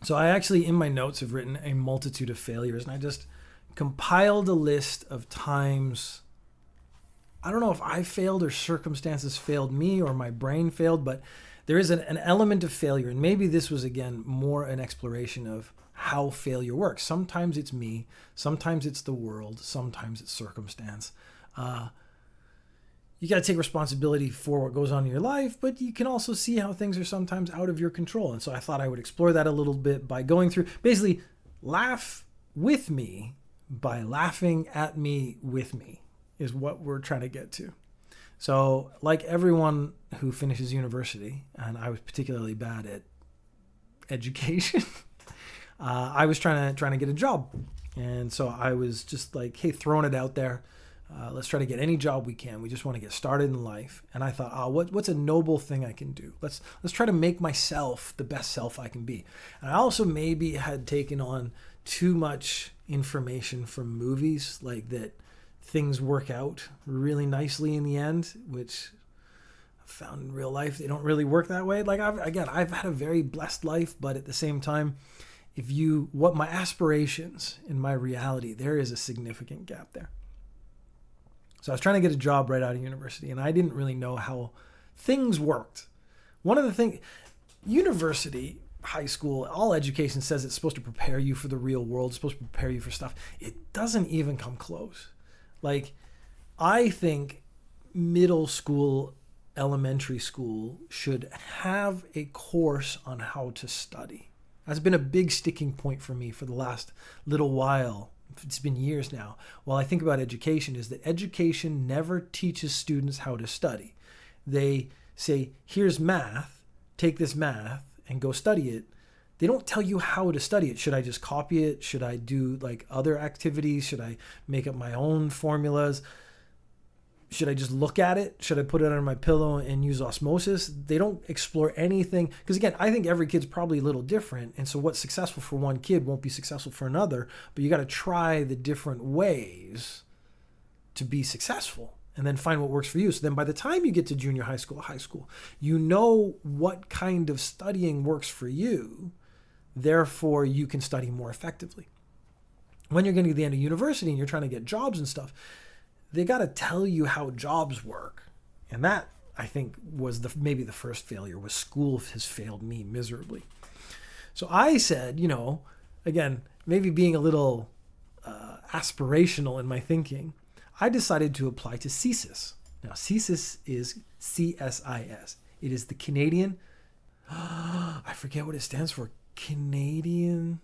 So I actually, in my notes, have written a multitude of failures, and I just compiled a list of times. I don't know if I failed or circumstances failed me or my brain failed, but there is an element of failure. And maybe this was, again, more an exploration of how failure works. Sometimes it's me, sometimes it's the world, sometimes it's circumstance. You got to take responsibility for what goes on in your life, but you can also see how things are sometimes out of your control. And so I thought I would explore that a little bit by going through, basically, laugh with me by laughing at me with me is what we're trying to get to. So like everyone who finishes university, and I was particularly bad at education, I was trying to get a job. And so I was just like, hey, throwing it out there. Let's try to get any job we can. We just want to get started in life. And I thought, what's a noble thing I can do? Let's try to make myself the best self I can be. And I also maybe had taken on too much information from movies, like that things work out really nicely in the end, which I found in real life they don't really work that way. Like I've had a very blessed life, but at the same time, what my aspirations and my reality, there is a significant gap there. So I was trying to get a job right out of university, and I didn't really know how things worked. One of the things, university, high school, all education says it's supposed to prepare you for the real world, it's supposed to prepare you for stuff. It doesn't even come close. Like, I think middle school, elementary school should have a course on how to study. That's been a big sticking point for me for the last little while. It's been years now. While I think about education, is that education never teaches students how to study. They say, here's math, take this math and go study it. They don't tell you how to study it. Should I just copy it? Should I do like other activities? Should I make up my own formulas? Should I just look at it? Should I put it under my pillow and use osmosis? They don't explore anything. Because again, I think every kid's probably a little different. And so what's successful for one kid won't be successful for another. But you got to try the different ways to be successful and then find what works for you. So then by the time you get to junior high school, you know what kind of studying works for you. Therefore, you can study more effectively. When you're getting to the end of university and you're trying to get jobs and stuff, they got to tell you how jobs work. And that, I think, was maybe the first failure, was school has failed me miserably. So I said, again, maybe being a little aspirational in my thinking, I decided to apply to CSIS. Now, CSIS is CSIS. It is the Canadian, I forget what it stands for, Canadian,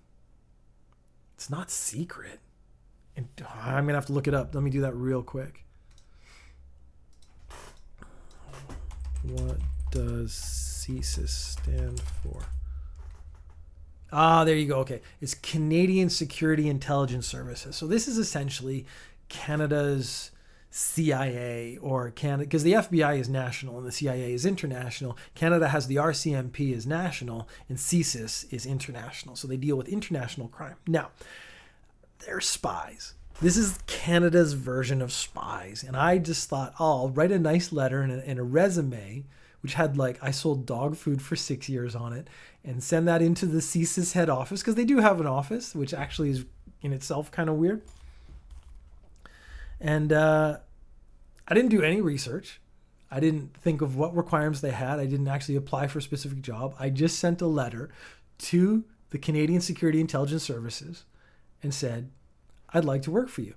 it's not secret. And I'm going to have to look it up. Let me do that real quick. What does CSIS stand for? There you go. Okay. It's Canadian Security Intelligence Services. So this is essentially Canada's CIA, or Canada, because the FBI is national and the CIA is international. Canada has the RCMP as national and CSIS is international. So they deal with international crime. Now, they're spies. This is Canada's version of spies. And I just thought, I'll write a nice letter and a resume, which had I sold dog food for 6 years on it, and send that into the CSIS head office, because they do have an office, which actually is in itself kind of weird. And I didn't do any research. I didn't think of what requirements they had. I didn't actually apply for a specific job. I just sent a letter to the Canadian Security Intelligence Services and said, I'd like to work for you.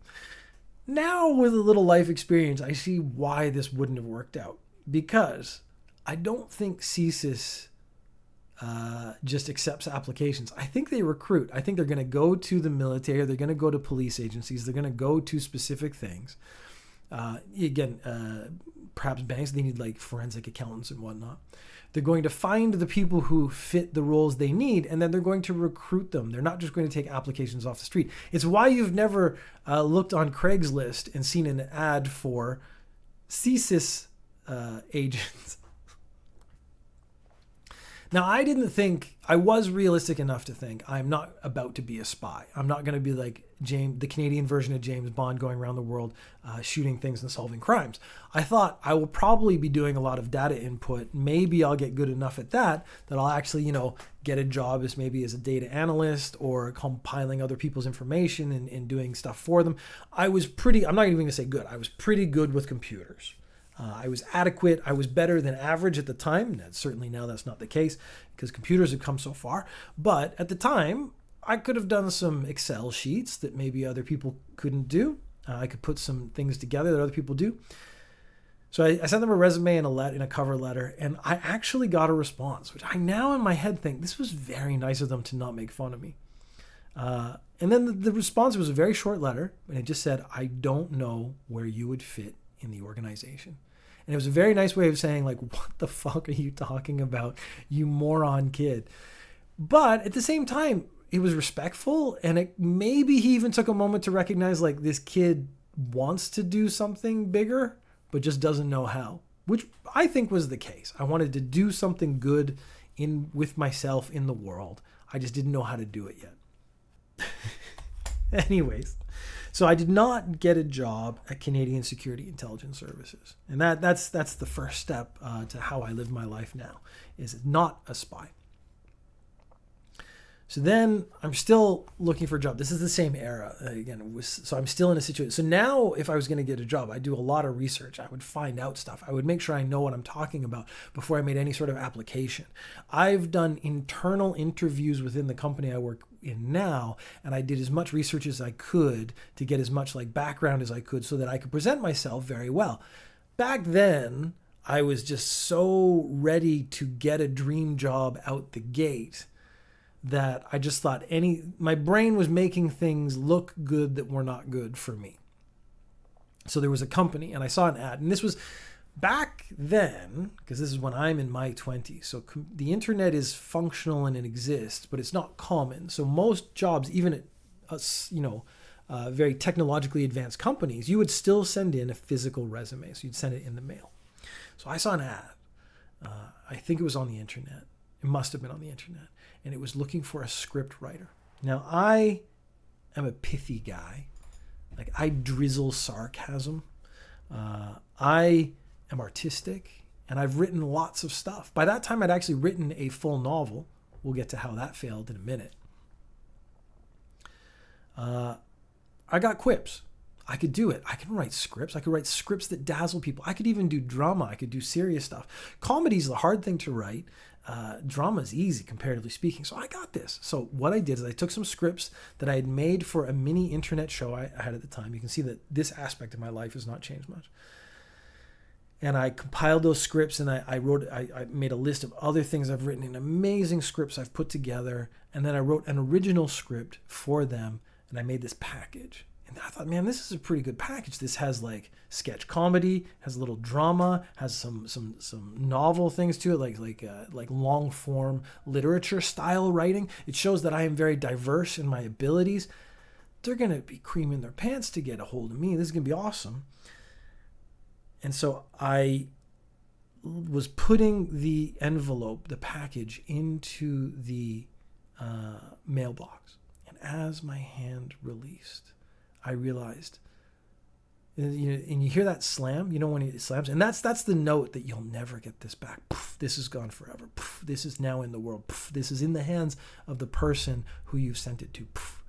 Now, with a little life experience, I see why this wouldn't have worked out. Because I don't think CSIS just accepts applications. I think they recruit. I think they're going to go to the military. They're going to go to police agencies. They're going to go to specific things. Perhaps banks, they need forensic accountants and whatnot. They're going to find the people who fit the roles they need, and then they're going to recruit them. They're not just going to take applications off the street. It's why you've never looked on Craigslist and seen an ad for CSIS agents. Now, I was realistic enough to think I'm not about to be a spy. I'm not going to be like the Canadian version of James Bond going around the world shooting things and solving crimes. I thought I will probably be doing a lot of data input. Maybe I'll get good enough at that I'll actually, get a job as a data analyst or compiling other people's information and doing stuff for them. I'm not even going to say good. I was pretty good with computers. I was adequate. I was better than average at the time. Certainly now that's not the case because computers have come so far. But at the time, I could have done some Excel sheets that maybe other people couldn't do. I could put some things together that other people do. So I sent them a resume and a cover letter, and I actually got a response, which I now in my head think this was very nice of them to not make fun of me. And then the response was a very short letter, and it just said, I don't know where you would fit in the organization. And it was a very nice way of saying, like, what the fuck are you talking about, you moron kid? But at the same time, it was respectful, and maybe he even took a moment to recognize, like, this kid wants to do something bigger, but just doesn't know how, which I think was the case. I wanted to do something good with myself in the world. I just didn't know how to do it yet. Anyways. So I did not get a job at Canadian Security Intelligence Services. And that's the first step to how I live my life now, is not a spy. So then I'm still looking for a job. This is the same era again. So I'm still in a situation. So now if I was going to get a job, I do a lot of research. I would find out stuff. I would make sure I know what I'm talking about before I made any sort of application. I've done internal interviews within the company I work in now, and I did as much research as I could to get as much background as I could so that I could present myself very well. Back then, I was just so ready to get a dream job out the gate that I just thought my brain was making things look good that were not good for me. So there was a company, and I saw an ad, and this was back then, because this is when I'm in my 20s. So the internet is functional and it exists, but it's not common. So most jobs, even at very technologically advanced companies, you would still send in a physical resume. So you'd send it in the mail. So I saw an ad. I think it was on the internet. It must have been on the internet. And it was looking for a script writer. Now, I am a pithy guy. Like, I drizzle sarcasm. I am artistic, and I've written lots of stuff. By that time, I'd actually written a full novel. We'll get to how that failed in a minute. I got quips. I could do it. I can write scripts. I could write scripts that dazzle people. I could even do drama. I could do serious stuff. Comedy is the hard thing to write. Drama is easy, comparatively speaking. So I got this. So what I did is I took some scripts that I had made for a mini internet show I had at the time. You can see that this aspect of my life has not changed much. And I compiled those scripts, and I made a list of other things I've written in amazing scripts I've put together. And then I wrote an original script for them, and I made this package. And I thought, man, this is a pretty good package. This has sketch comedy, has a little drama, has some novel things to it, like long form literature style writing. It shows that I am very diverse in my abilities. They're gonna be creaming their pants to get a hold of me. This is gonna be awesome. And so I was putting the envelope, the package, into the mailbox, and as my hand released, I realized, and you hear that slam, when it slams, and that's the note that you'll never get this back. Poof, this is gone forever. Poof, this is now in the world. Poof, this is in the hands of the person who you've sent it to. Poof.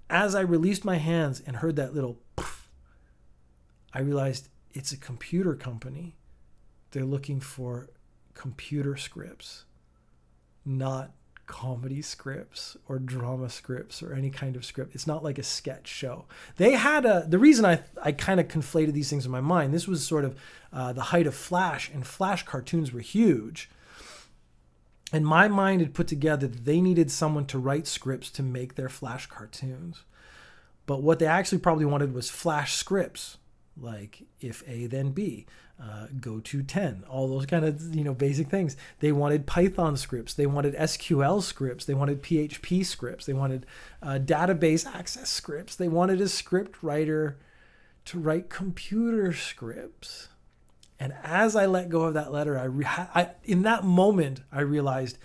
As I released my hands and heard that little poof, I realized it's a computer company. They're looking for computer scripts, not comedy scripts or drama scripts or any kind of script. It's not like a sketch show. They had the reason I kind of conflated these things in my mind, this was sort of the height of Flash, and Flash cartoons were huge. And my mind had put together that they needed someone to write scripts to make their Flash cartoons. But what they actually probably wanted was Flash scripts, like if A then B, go to 10, all those kind of basic things. They wanted Python scripts, they wanted SQL scripts, they wanted PHP scripts, they wanted database access scripts, they wanted a script writer to write computer scripts. And as I let go of that letter, in that moment, I realized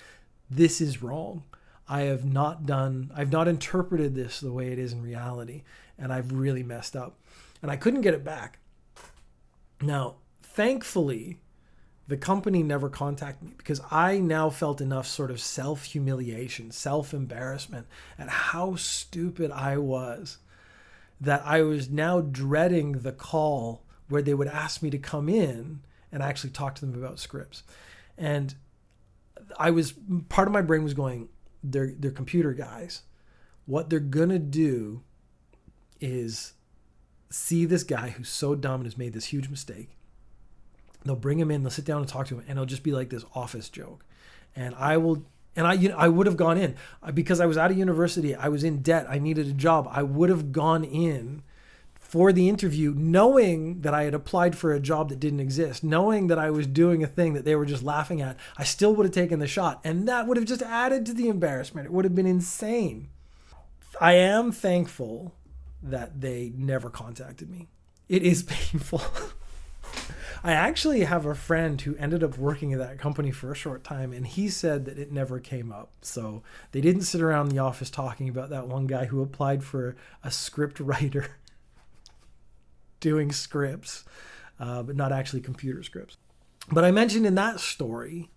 this is wrong. I've not interpreted this the way it is in reality, and I've really messed up. And I couldn't get it back. Now, thankfully, the company never contacted me because I now felt enough sort of self-humiliation, self-embarrassment at how stupid I was that I was now dreading the call where they would ask me to come in and actually talk to them about scripts. And part of my brain was going, they're computer guys. What they're going to do is see this guy who's so dumb and has made this huge mistake. They'll bring him in, they'll sit down and talk to him, and it'll just be like this office joke. And I would have gone in because I was out of university. I was in debt. I needed a job. I would have gone in for the interview knowing that I had applied for a job that didn't exist, knowing that I was doing a thing that they were just laughing at. I still would have taken the shot, and that would have just added to the embarrassment. It would have been insane. I am thankful that they never contacted me. It is painful. I actually have a friend who ended up working at that company for a short time, and he said that it never came up. So they didn't sit around the office talking about that one guy who applied for a script writer doing scripts, but not actually computer scripts. But I mentioned in that story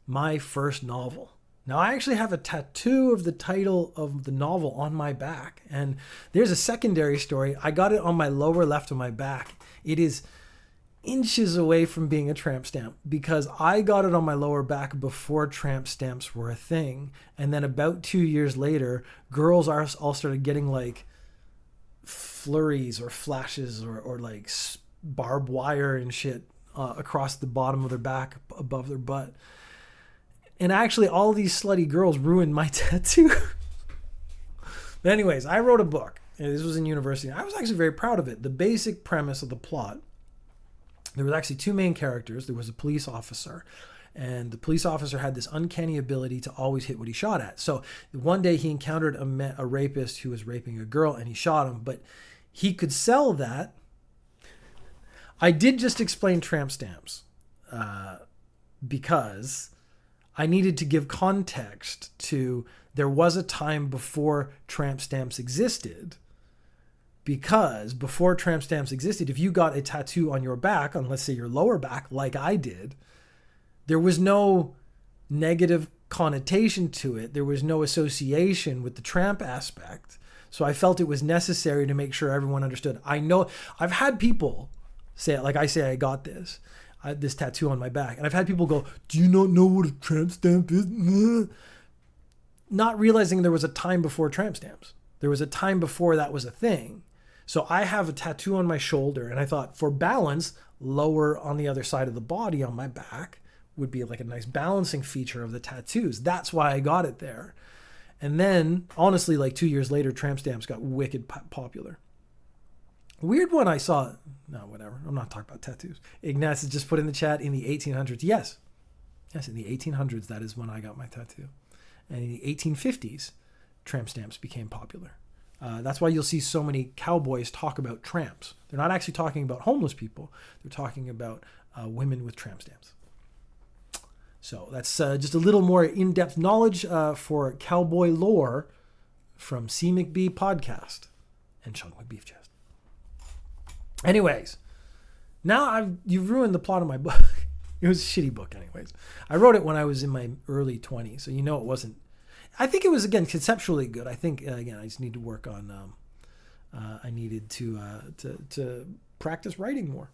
my first novel. Now, I actually have a tattoo of the title of the novel on my back, and there's a secondary story. I got it on my lower left of my back. It is inches away from being a tramp stamp because I got it on my lower back before tramp stamps were a thing. And then about 2 years later, girls all started getting like flurries or flashes or like barbed wire and shit across the bottom of their back above their butt. And actually all these slutty girls ruined my tattoo. But anyways, I wrote a book. And this was in university. I was actually very proud of it. The basic premise of the plot, there was actually two main characters. There was a police officer, and the police officer had this uncanny ability to always hit what he shot at. So one day he encountered a rapist who was raping a girl, and he shot him, but he could sell that. I did just explain tramp stamps because I needed to give context to there was a time before tramp stamps existed. Because before tramp stamps existed, if you got a tattoo on your back, on let's say your lower back, like I did, there was no negative connotation to it. There was no association with the tramp aspect. So I felt it was necessary to make sure everyone understood. I know I've had people say, like I say, I got this tattoo on my back. And I've had people go, do you not know what a tramp stamp is? Not realizing there was a time before tramp stamps. There was a time before that was a thing. So I have a tattoo on my shoulder, and I thought for balance, lower on the other side of the body on my back would be like a nice balancing feature of the tattoos. That's why I got it there. And then, honestly, like 2 years later, tramp stamps got wicked popular. Weird one I saw. No, whatever. I'm not talking about tattoos. Ignaz has just put in the chat in the 1800s. Yes, in the 1800s, that is when I got my tattoo. And in the 1850s, tramp stamps became popular. That's why you'll see so many cowboys talk about tramps. They're not actually talking about homeless people. They're talking about women with tramp stamps. So that's just a little more in-depth knowledge for cowboy lore from A CMcB podcast and chunkmcbeefchest. Anyways, now you've ruined the plot of my book. It was a shitty book anyways. I wrote it when I was in my early 20s, so you know it wasn't. I think it was, again, conceptually good. I think, again, I just need to work on, I needed to practice writing more.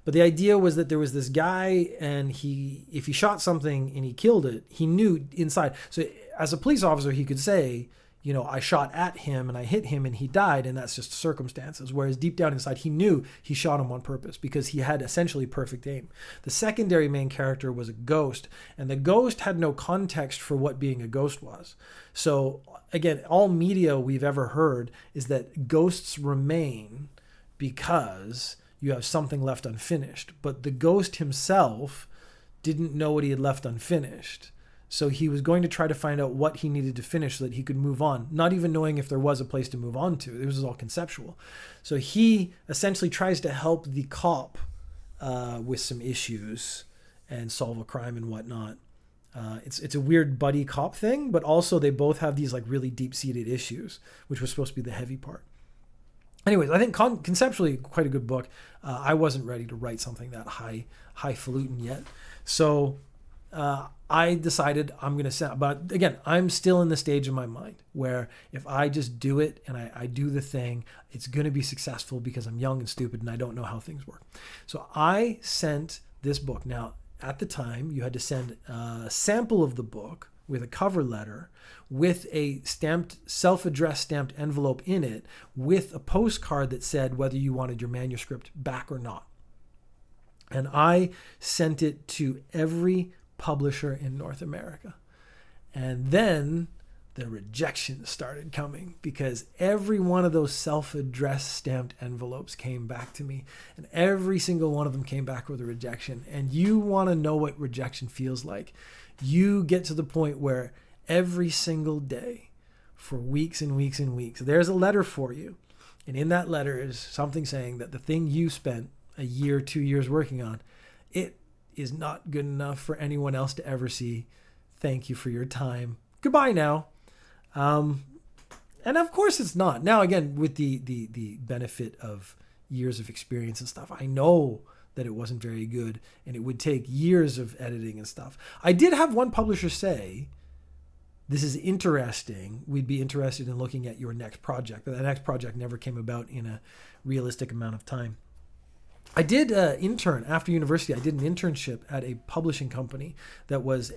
But the idea was that there was this guy, and if he shot something and he killed it, he knew inside. So as a police officer, he could say, you know, I shot at him and I hit him and he died, and that's just circumstances. Whereas deep down inside, he knew he shot him on purpose because he had essentially perfect aim. The secondary main character was a ghost, and the ghost had no context for what being a ghost was. So again, all media we've ever heard is that ghosts remain because you have something left unfinished. But the ghost himself didn't know what he had left unfinished. So he was going to try to find out what he needed to finish so that he could move on, not even knowing if there was a place to move on to. It was all conceptual. So he essentially tries to help the cop with some issues and solve a crime and whatnot. It's a weird buddy cop thing, but also they both have these like really deep-seated issues, which was supposed to be the heavy part. Anyways, I think conceptually quite a good book. I wasn't ready to write something that highfalutin yet. So I decided I'm going to send, but again, I'm still in the stage in my mind where if I just do it and I do the thing, it's going to be successful because I'm young and stupid and I don't know how things work. So I sent this book. Now, at the time, you had to send a sample of the book with a cover letter, with a stamped, self-addressed stamped envelope in it, with a postcard that said whether you wanted your manuscript back or not. And I sent it to every publisher in North America. And then the rejection started coming because every one of those self-addressed stamped envelopes came back to me, and every single one of them came back with a rejection. And you want to know what rejection feels like. You get to the point where every single day for weeks and weeks and weeks, there's a letter for you. And in that letter is something saying that the thing you spent a year, 2 years working on, it is not good enough for anyone else to ever see. Thank you for your time. Goodbye now. And of course it's not. Now, again, with the benefit of years of experience and stuff, I know that it wasn't very good and it would take years of editing and stuff. I did have one publisher say, this is interesting. We'd be interested in looking at your next project. But that next project never came about in a realistic amount of time. I did intern after university. I did an internship at a publishing company that was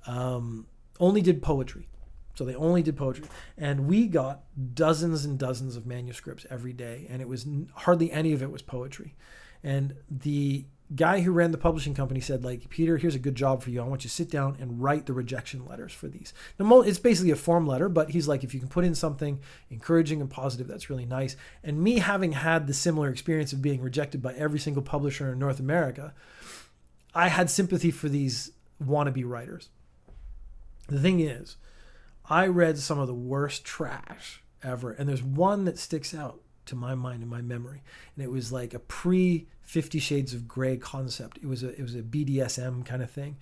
only did poetry. So they only did poetry. And we got dozens and dozens of manuscripts every day. And it was hardly any of it was poetry. And the guy who ran the publishing company said, like, Peter, here's a good job for you. I want you to sit down and write the rejection letters for these. Now, it's basically a form letter, but he's like, if you can put in something encouraging and positive, that's really nice. And me having had the similar experience of being rejected by every single publisher in North America, I had sympathy for these wannabe writers. The thing is, I read some of the worst trash ever. And there's one that sticks out to my mind and my memory. And it was like a pre-50 Shades of Grey concept. It was a BDSM kind of thing.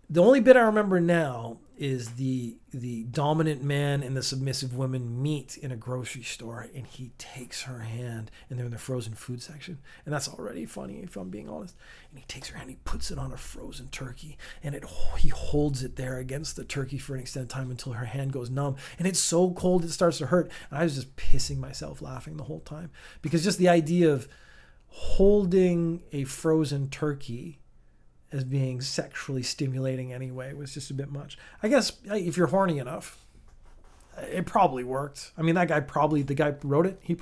The only bit I remember now is the dominant man and the submissive woman meet in a grocery store, and he takes her hand, and they're in the frozen food section. And that's already funny, if I'm being honest. And he takes her hand, he puts it on a frozen turkey, and he holds it there against the turkey for an extended time until her hand goes numb. And it's so cold it starts to hurt. And I was just pissing myself laughing the whole time, because just the idea of holding a frozen turkey as being sexually stimulating anyway was just a bit much. I guess if you're horny enough, it probably worked. I mean, the guy who wrote it, he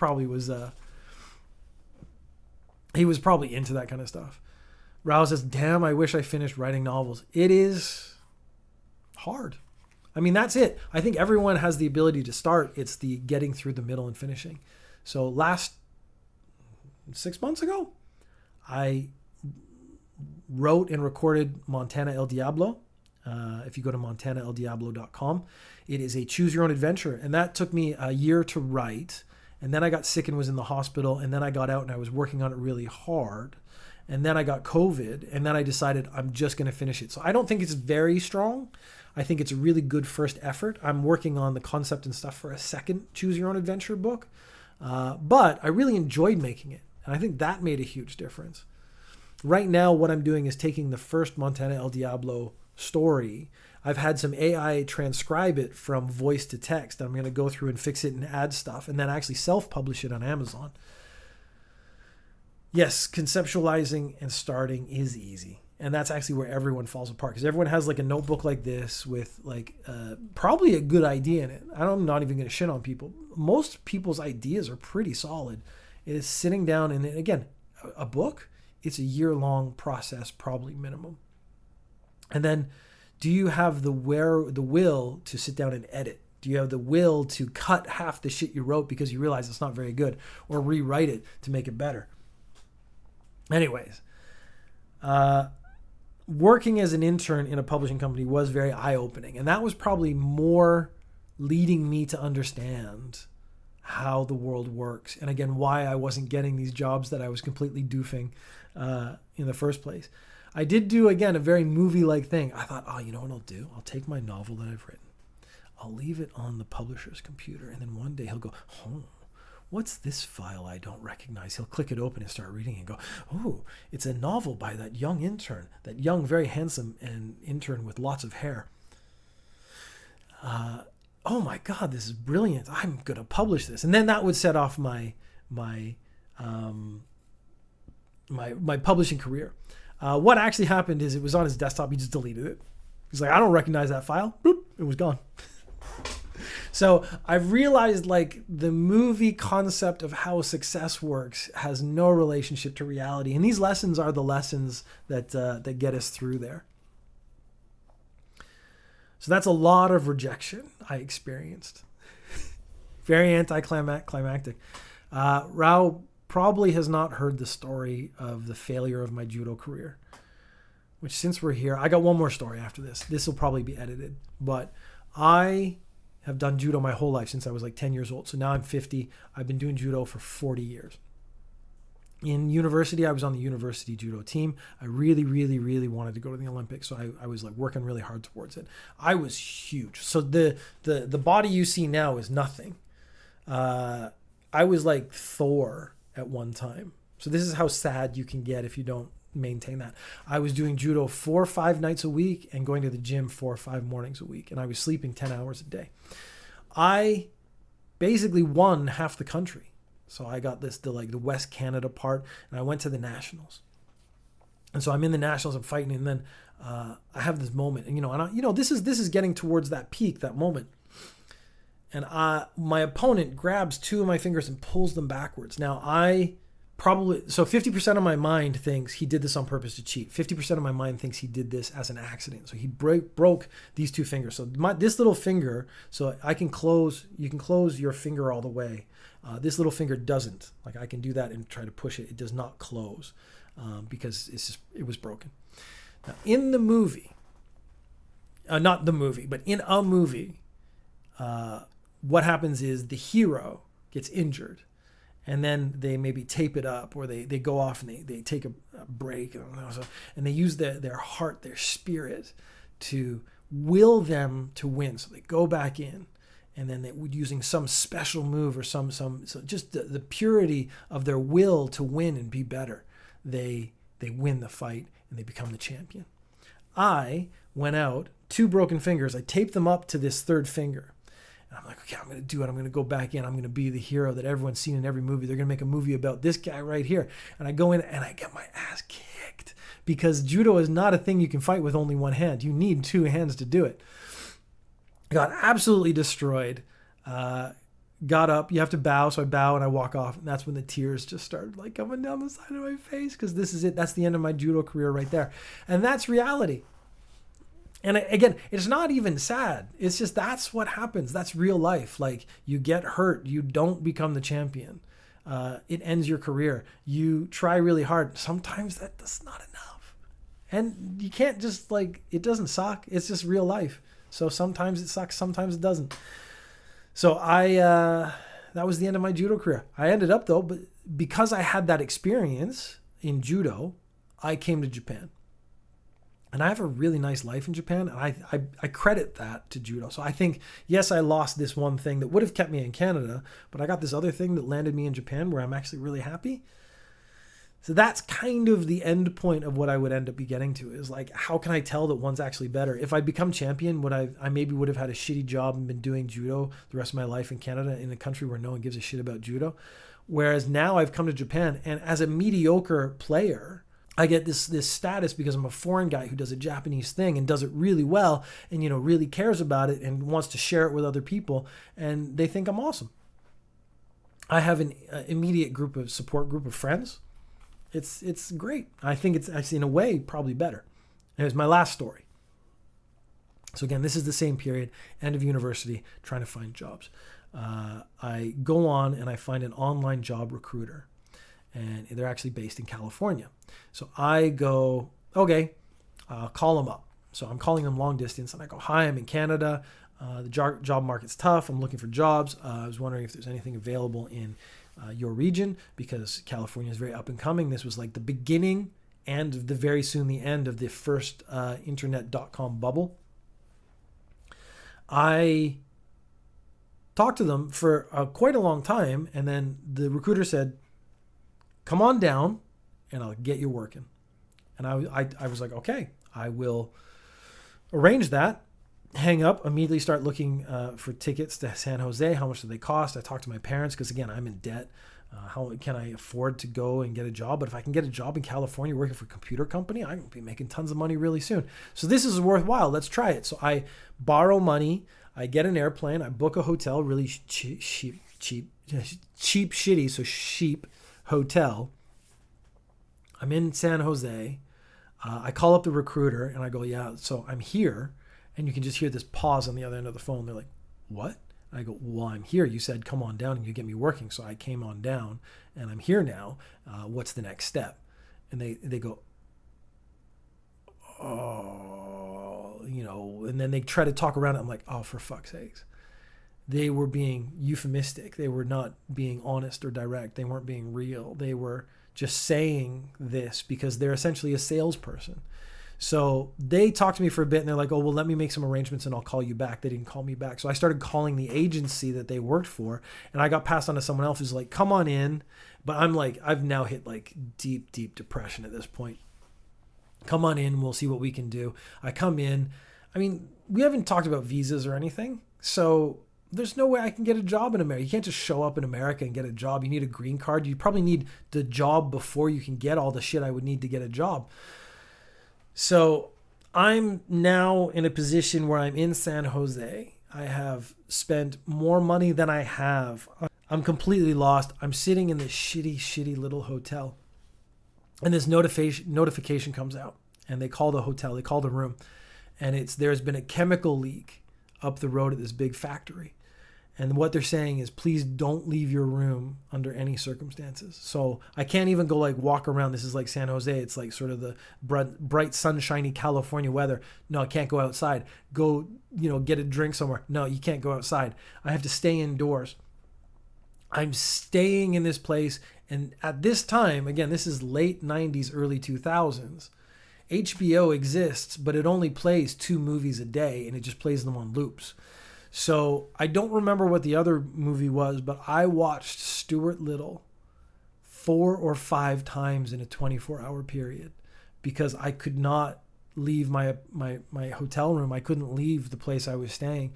was probably into that kind of stuff. Rao says, damn, I wish I finished writing novels. It is hard. I mean, that's it. I think everyone has the ability to start. It's the getting through the middle and finishing. So last 6 months ago, I wrote and recorded Montana El Diablo. If you go to montanaeldiablo.com, it is a choose your own adventure. And that took me a year to write. And then I got sick and was in the hospital. And then I got out and I was working on it really hard. And then I got COVID. And then I decided I'm just going to finish it. So I don't think it's very strong. I think it's a really good first effort. I'm working on the concept and stuff for a second choose your own adventure book. But I really enjoyed making it. And I think that made a huge difference. Right now, what I'm doing is taking the first Montana El Diablo story. I've had some AI transcribe it from voice to text. I'm going to go through and fix it and add stuff and then actually self-publish it on Amazon. Yes, conceptualizing and starting is easy. And that's actually where everyone falls apart, because everyone has like a notebook like this with like probably a good idea in it. I'm not even going to shit on people. Most people's ideas are pretty solid. It is sitting down and, again, a book, it's a year-long process, probably minimum. And then, do you have the will to sit down and edit? Do you have the will to cut half the shit you wrote because you realize it's not very good, or rewrite it to make it better? Anyways, working as an intern in a publishing company was very eye-opening, and that was probably more leading me to understand how the world works, and again, why I wasn't getting these jobs that I was completely doofing in the first place. I did do, again, a very movie-like thing. I thought, oh, you know what I'll do? I'll take my novel that I've written. I'll leave it on the publisher's computer, and then one day he'll go, oh, what's this file I don't recognize? He'll click it open and start reading and go, oh, it's a novel by that young intern, that young, very handsome and intern with lots of hair. Oh my God, this is brilliant. I'm going to publish this. And then that would set off my publishing career. What actually happened is it was on his desktop. He just deleted it. He's like, I don't recognize that file. Boop, it was gone. So I've realized, like, the movie concept of how success works has no relationship to reality. And these lessons are the lessons that get us through there. So that's a lot of rejection I experienced. Very anticlimactic. Rao probably has not heard the story of the failure of my judo career, which, since we're here, I got one more story after this. This will probably be edited, but I have done judo my whole life since I was like 10 years old. So now I'm 50. I've been doing judo for 40 years. In university, I was on the university judo team. I really, really, really wanted to go to the Olympics, so I was like working really hard towards it. I was huge. So the body you see now is nothing. I was like Thor at one time. So this is how sad you can get if you don't maintain that. I was doing judo 4 or 5 nights a week and going to the gym 4 or 5 mornings a week, and I was sleeping 10 hours a day. I basically won half the country. So I got the West Canada part, and I went to the nationals. And so I'm in the nationals, I'm fighting, and then I have this moment, and this is getting towards that peak, that moment. And my opponent grabs 2 of my fingers and pulls them backwards. Now 50% of my mind thinks he did this on purpose to cheat. 50% of my mind thinks he did this as an accident. So he broke these 2 fingers. So this little finger, so you can close your finger all the way. This little finger doesn't. Like, I can do that and try to push it. It does not close because it was broken. Now, in the movie, not the movie, but in a movie, what happens is the hero gets injured, and then they maybe tape it up, or they go off and they take a break, and they use their heart, their spirit, to will them to win. So they go back in. And then they would, using some special move or so just the purity of their will to win and be better, they win the fight and they become the champion. I went out, 2 broken fingers. I taped them up to this 3rd finger. And I'm like, okay, I'm going to do it. I'm going to go back in. I'm going to be the hero that everyone's seen in every movie. They're going to make a movie about this guy right here. And I go in and I get my ass kicked, because judo is not a thing you can fight with only one hand. You need 2 hands to do it. Got absolutely destroyed. Got up. You have to bow. So I bow and I walk off. And that's when the tears just started like coming down the side of my face, because this is it. That's the end of my judo career right there. And that's reality. And again, it's not even sad. It's just, that's what happens. That's real life. Like, you get hurt. You don't become the champion. It ends your career. You try really hard. Sometimes that's not enough. And you can't just, like, it doesn't suck. It's just real life. So sometimes it sucks, sometimes it doesn't. So that was the end of my judo career. I ended up, though, but because I had that experience in judo, I came to Japan. And I have a really nice life in Japan, and I credit that to judo. So I think, yes, I lost this one thing that would have kept me in Canada, but I got this other thing that landed me in Japan where I'm actually really happy. So that's kind of the end point of what I would end up getting to, is like, how can I tell that one's actually better? If I become champion, I maybe would have had a shitty job and been doing judo the rest of my life in Canada, in a country where no one gives a shit about judo. Whereas now I've come to Japan, and as a mediocre player, I get this status because I'm a foreign guy who does a Japanese thing and does it really well, and really cares about it and wants to share it with other people, and they think I'm awesome. I have an immediate support group of friends. It's great. I think it's actually, in a way, probably better. And it's my last story. So again, this is the same period, end of university, trying to find jobs. I go on and I find an online job recruiter, and they're actually based in California. So I go, okay, I'll call them up. So I'm calling them long distance, and I go, hi, I'm in Canada. The job market's tough. I'm looking for jobs. I was wondering if there's anything available in your region, because California is very up and coming. This was like the beginning and the very soon the end of the first internet.com bubble. I talked to them for quite a long time, and then the recruiter said, come on down and I'll get you working. And I was like, okay, I will arrange that. Hang up, immediately start looking for tickets to San Jose. How much do they cost? I talked to my parents because, again, I'm in debt. How can I afford to go and get a job? But if I can get a job in California working for a computer company, I'm going to be making tons of money really soon. So this is worthwhile. Let's try it. So I borrow money. I get an airplane. I book a hotel, really cheap, shitty, so cheap hotel. I'm in San Jose. I call up the recruiter and I go, yeah, so I'm here. And you can just hear this pause on the other end of the phone. They're like, what? I go, well, I'm here. You said, come on down and you get me working. So I came on down and I'm here now. What's the next step? And they go, oh, and then they try to talk around it. I'm like, oh, for fuck's sakes. They were being euphemistic. They were not being honest or direct. They weren't being real. They were just saying this because they're essentially a salesperson. So they talked to me for a bit and they're like, oh, well, let me make some arrangements and I'll call you back. They didn't call me back. So I started calling the agency that they worked for, and I got passed on to someone else who's like, come on in. But I'm like, I've now hit like deep, deep depression at this point. Come on in. We'll see what we can do. I come in. I mean, we haven't talked about visas or anything. So there's no way I can get a job in America. You can't just show up in America and get a job. You need a green card. You probably need the job before you can get all the shit I would need to get a job. So I'm now in a position where I'm in San Jose. I have spent more money than I have. I'm completely lost. I'm sitting in this shitty little hotel. And this notification comes out. And they call the hotel. They call the room. And there's been a chemical leak up the road at this big factory. And what they're saying is, please don't leave your room under any circumstances. So I can't even go like walk around. This is like San Jose. It's like sort of the bright, sunshiny California weather. No, I can't go outside. Go, get a drink somewhere. No, you can't go outside. I have to stay indoors. I'm staying in this place. And at this time, again, this is late 90s, early 2000s. HBO exists, but it only plays 2 movies a day and it just plays them on loops. So I don't remember what the other movie was, but I watched Stuart Little 4 or 5 times in a 24-hour period because I could not leave my hotel room. I couldn't leave the place I was staying.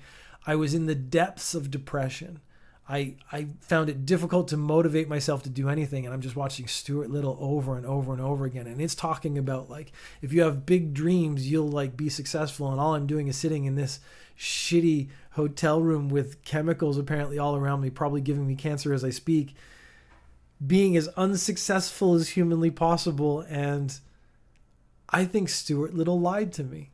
I was in the depths of depression. I found it difficult to motivate myself to do anything, and I'm just watching Stuart Little over and over and over again. And it's talking about like, if you have big dreams, you'll like be successful. And all I'm doing is sitting in this shitty hotel room with chemicals apparently all around me, probably giving me cancer as I speak, being as unsuccessful as humanly possible. And I think Stuart Little lied to me.